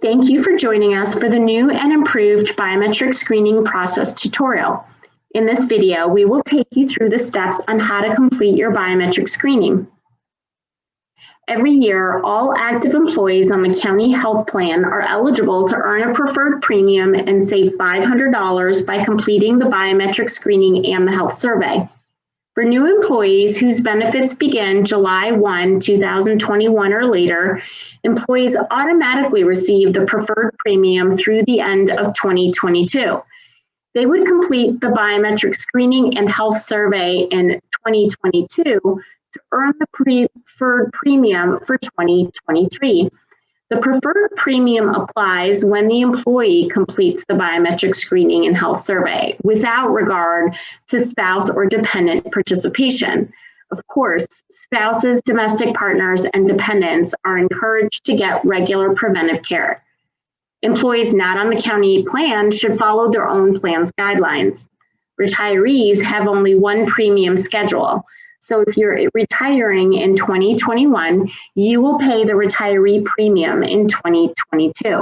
Thank you for joining us for the new and improved biometric screening process tutorial. In this video, we will take you through the steps on how to complete your biometric screening. Every year, all active employees on the county health plan are eligible to earn a preferred premium and save $500 by completing the biometric screening and the health survey. For new employees whose benefits begin July 1, 2021 or later, employees automatically receive the preferred premium through the end of 2022. They would complete the biometric screening and health survey in 2022 to earn the preferred premium for 2023. The preferred premium applies when the employee completes the biometric screening and health survey without regard to spouse or dependent participation. Of course, spouses, domestic partners, and dependents are encouraged to get regular preventive care. Employees not on the county plan should follow their own plan's guidelines. Retirees have only one premium schedule. So if you're retiring in 2021, you will pay the retiree premium in 2022.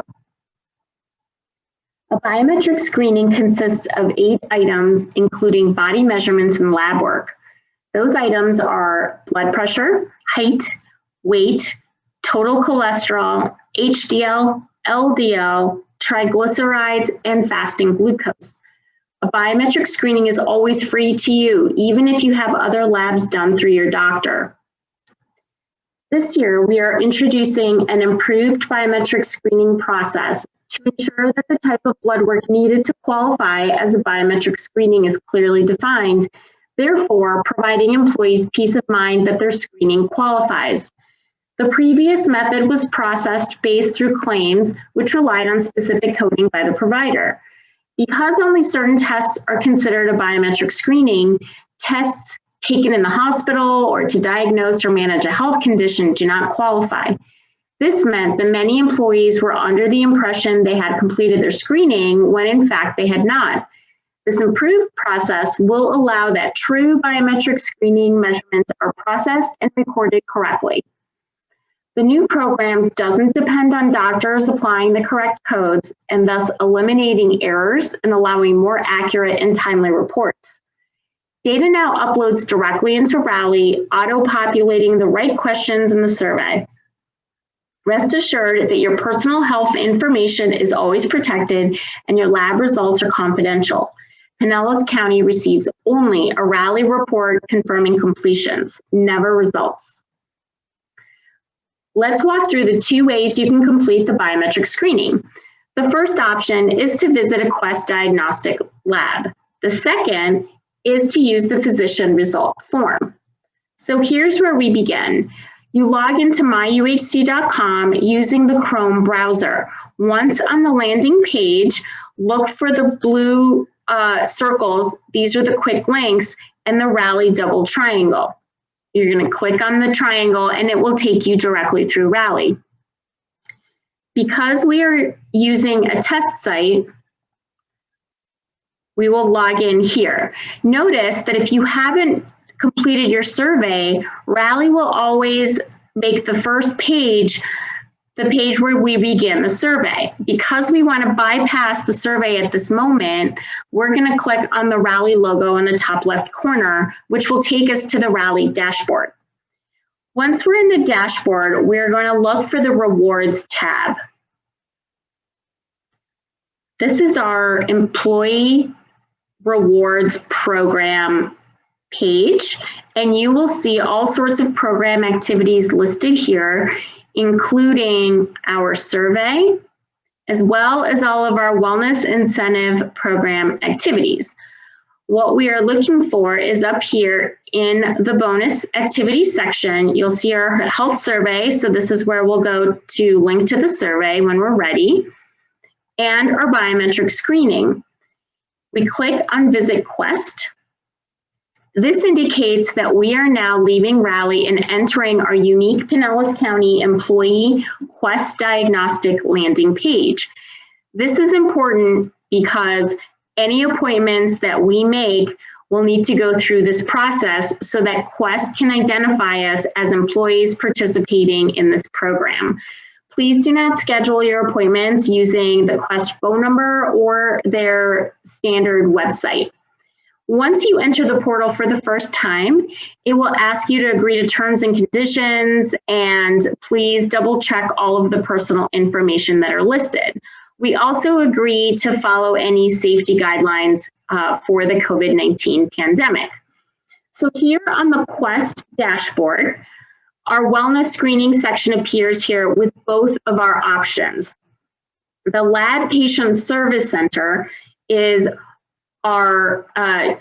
A biometric screening consists of 8 items, including body measurements and lab work. Those items are blood pressure, height, weight, total cholesterol, HDL, LDL, triglycerides, and fasting glucose. A biometric screening is always free to you, even if you have other labs done through your doctor. This year, we are introducing an improved biometric screening process to ensure that the type of blood work needed to qualify as a biometric screening is clearly defined, therefore providing employees peace of mind that their screening qualifies. The previous method was processed based through claims, which relied on specific coding by the provider. Because only certain tests are considered a biometric screening, tests taken in the hospital or to diagnose or manage a health condition do not qualify. This meant that many employees were under the impression they had completed their screening when in fact they had not. This improved process will allow that true biometric screening measurements are processed and recorded correctly. The new program doesn't depend on doctors applying the correct codes and thus eliminating errors and allowing more accurate and timely reports. Data now uploads directly into Rally, auto-populating the right questions in the survey. Rest assured that your personal health information is always protected and your lab results are confidential. Pinellas County receives only a Rally report confirming completions, never results. Let's walk through the 2 ways you can complete the biometric screening. The first option is to visit a Quest diagnostic lab. The second is to use the physician result form. So here's where we begin. You log into myuhc.com using the Chrome browser. Once on the landing page, look for the blue circles. These are the quick links and the Rally double triangle. You're going to click on the triangle and it will take you directly through Rally. Because we are using a test site, we will log in here. Notice that if you haven't completed your survey, Rally will always make the first page the page where we begin the survey. Because we want to bypass the survey at this moment, we're going to click on the Rally logo in the top left corner, which will take us to the Rally dashboard. Once we're in the dashboard, we're going to look for the Rewards tab. This is our Employee Rewards Program page, and you will see all sorts of program activities listed here, including our survey, as well as all of our wellness incentive program activities. What we are looking for is up here in the bonus activities section. You'll see our health survey. So this is where we'll go to link to the survey when we're ready, and our biometric screening. We click on Visit Quest. This indicates that we are now leaving Rally and entering our unique Pinellas County Employee Quest Diagnostic landing page. This is important because any appointments that we make will need to go through this process so that Quest can identify us as employees participating in this program. Please do not schedule your appointments using the Quest phone number or their standard website. Once you enter the portal for the first time, it will ask you to agree to terms and conditions, and please double check all of the personal information that are listed. We also agree to follow any safety guidelines for the COVID-19 pandemic. So here on the Quest dashboard, our wellness screening section appears here with both of our options. The Lab Patient Service Center is our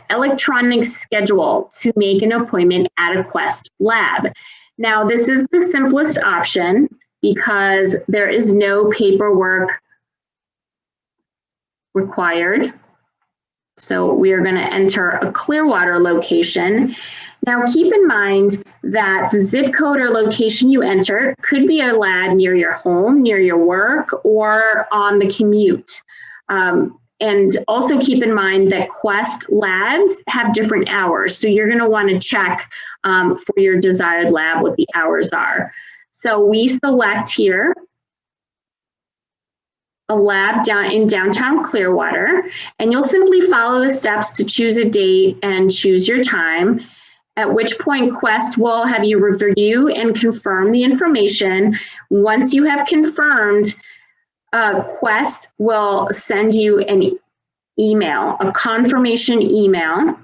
electronic schedule to make an appointment at a Quest lab. Now, this is the simplest option because there is no paperwork required. So we are going to enter a Clearwater location. Now, keep in mind that the zip code or location you enter could be a lab near your home, near your work, or on the commute. And also keep in mind that Quest labs have different hours. So you're going to want to check for your desired lab what the hours are. So we select here a lab in downtown Clearwater, and you'll simply follow the steps to choose a date and choose your time, at which point Quest will have you review and confirm the information. Once you have confirmed, Quest will send you an email, a confirmation email.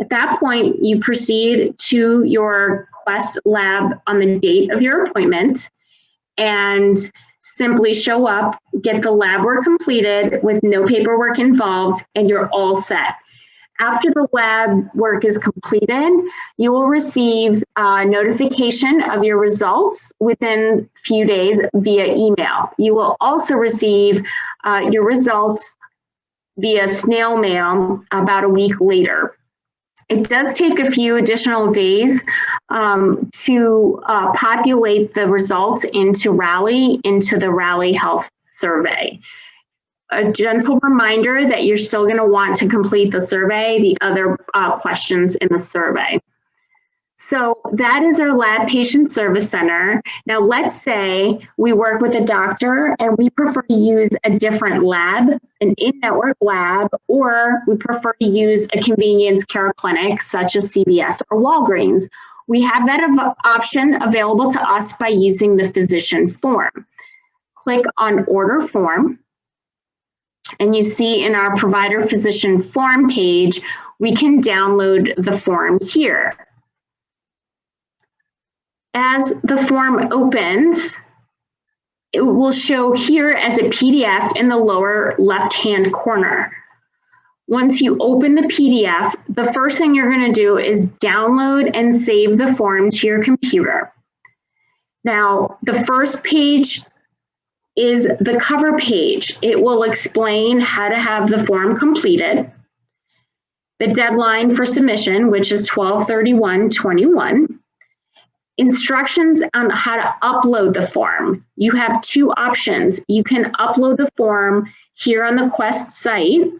At that point, you proceed to your Quest lab on the date of your appointment and simply show up, get the lab work completed with no paperwork involved, and you're all set. After the lab work is completed, you will receive a notification of your results within a few days via email. You will also receive your results via snail mail about a week later. It does take a few additional days to populate the results into the Rally Health survey. A gentle reminder that you're still going to want to complete the survey, the other questions in the survey. So that is our Lab Patient Service Center. Now let's say we work with a doctor and we prefer to use a different lab, an in-network lab, or we prefer to use a convenience care clinic such as CVS or Walgreens. We have that option available to us by using the physician form. Click on Order Form, and you see in our Provider Physician Form page, we can download the form here. As the form opens, it will show here as a PDF in the lower left-hand corner. Once you open the PDF, the first thing you're going to do is download and save the form to your computer. Now, the first page is the cover page. It will explain how to have the form completed, the deadline for submission, which is 12/31/21, instructions on how to upload the form. You have two options. You can upload the form here on the Quest site,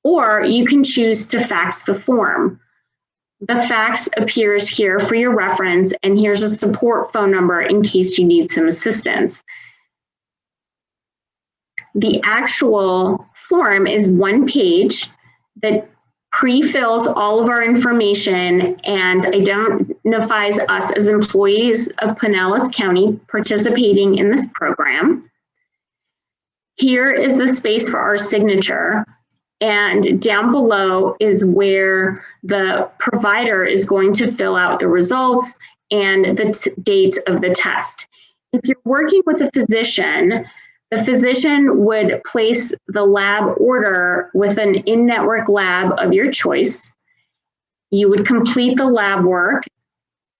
or you can choose to fax the form. The fax appears here for your reference, and here's a support phone number in case you need some assistance. The actual form is one page that pre-fills all of our information and identifies us as employees of Pinellas County participating in this program. Here is the space for our signature, and down below is where the provider is going to fill out the results and the date of the test. If you're working with a physician, the physician would place the lab order with an in-network lab of your choice. You would complete the lab work,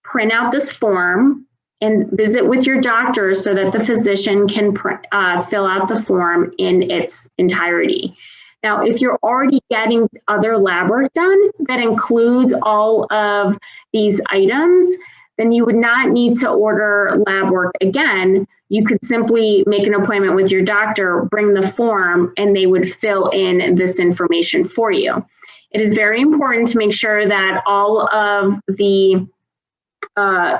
print out this form, and visit with your doctor so that the physician can fill out the form in its entirety. Now, if you're already getting other lab work done that includes all of these items, then you would not need to order lab work again. You could simply make an appointment with your doctor, bring the form, and they would fill in this information for you. It is very important to make sure that all of the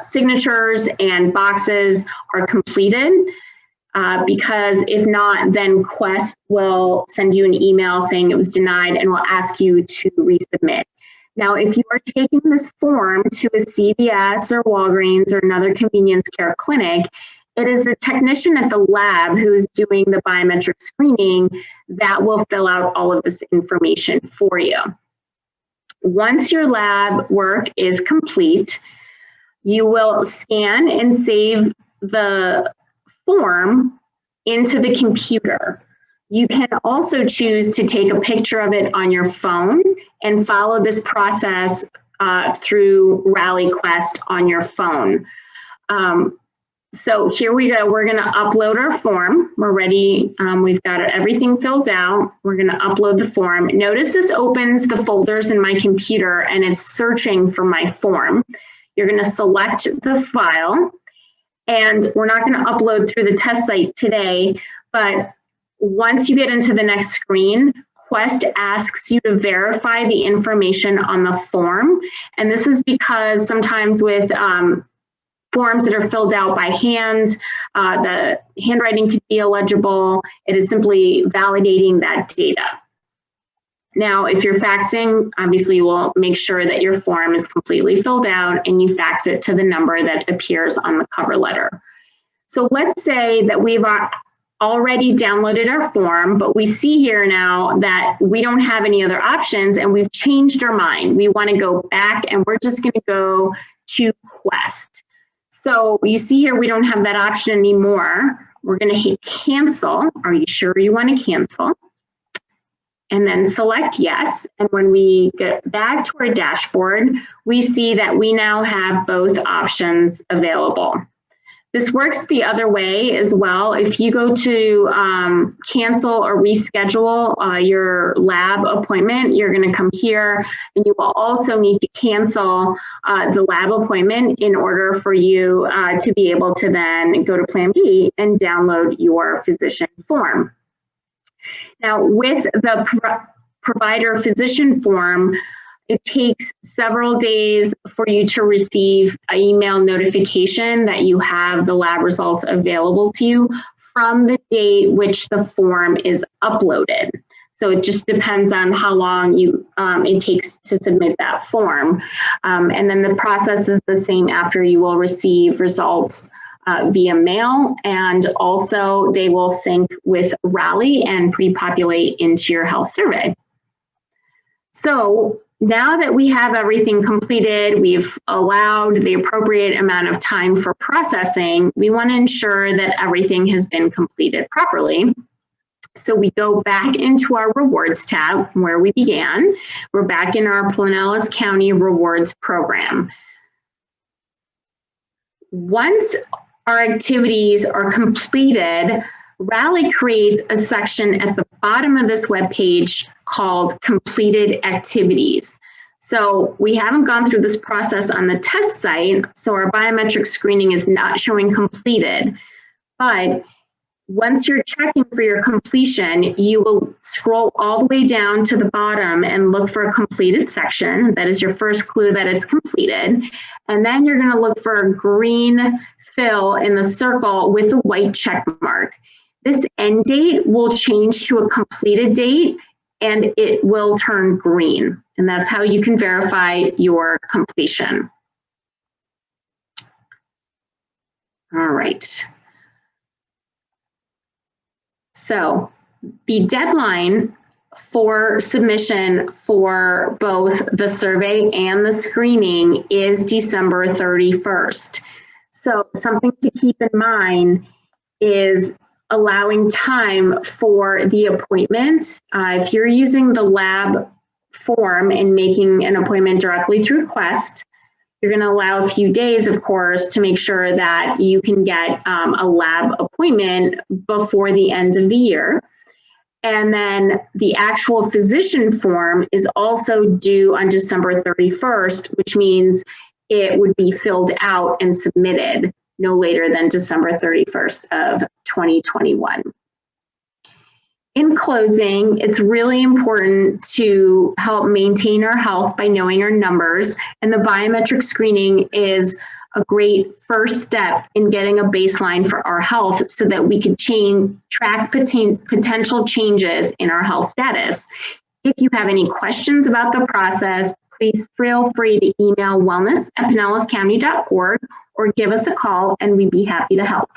signatures and boxes are completed. because if not, then Quest will send you an email saying it was denied and will ask you to resubmit. Now, if you are taking this form to a CVS or Walgreens or another convenience care clinic, it is the technician at the lab who is doing the biometric screening that will fill out all of this information for you. Once your lab work is complete, you will scan and save the form into the computer. You can also choose to take a picture of it on your phone and follow this process through Rally Quest on your phone. So here we go. We're going to upload our form. We're ready. We've got everything filled out. We're going to upload the form. Notice this opens the folders in my computer and it's searching for my form. You're going to select the file, and we're not going to upload through the test site today, but once you get into the next screen, Quest asks you to verify the information on the form. And this is because sometimes with forms that are filled out by hand, the handwriting could be illegible. It is simply validating that data. Now, if you're faxing, obviously you will make sure that your form is completely filled out and you fax it to the number that appears on the cover letter. So let's say that we've already downloaded our form, but we see here now that we don't have any other options and we've changed our mind. We want to go back and we're just going to go to Quest. So you see here, we don't have that option anymore. We're going to hit cancel. Are you sure you want to cancel? And then select yes. And when we get back to our dashboard, we see that we now have both options available. This works the other way as well. If you go to cancel or reschedule your lab appointment, you're going to come here and you will also need to cancel the lab appointment in order for you to be able to then go to Plan B and download your physician form. Now, with the provider physician form, it takes several days for you to receive an email notification that you have the lab results available to you from the date which the form is uploaded. So it just depends on how long it takes to submit that form. And then the process is the same after. You will receive results via mail, and also they will sync with Rally and pre-populate into your health survey. So now that we have everything completed, we've allowed the appropriate amount of time for processing, we want to ensure that everything has been completed properly. So we go back into our rewards tab where we began. We're back in our Pinellas County rewards program. Once our activities are completed, Rally creates a section at the bottom of this webpage called Completed Activities. So we haven't gone through this process on the test site, so our biometric screening is not showing completed. But once you're checking for your completion, you will scroll all the way down to the bottom and look for a completed section. That is your first clue that it's completed. And then you're going to look for a green fill in the circle with a white check mark. This end date will change to a completed date and it will turn green. And that's how you can verify your completion. All right. So the deadline for submission for both the survey and the screening is December 31st. So something to keep in mind is allowing time for the appointment. If you're using the lab form and making an appointment directly through Quest, you're going to allow a few days, of course, to make sure that you can get a lab appointment before the end of the year. And then the actual physician form is also due on December 31st, which means it would be filled out and submitted no later than December 31st of 2021. In closing, it's really important to help maintain our health by knowing our numbers, and the biometric screening is a great first step in getting a baseline for our health so that we could track potential changes in our health status. If you have any questions about the process, please feel free to email wellness@pinellascounty.org or give us a call and we'd be happy to help.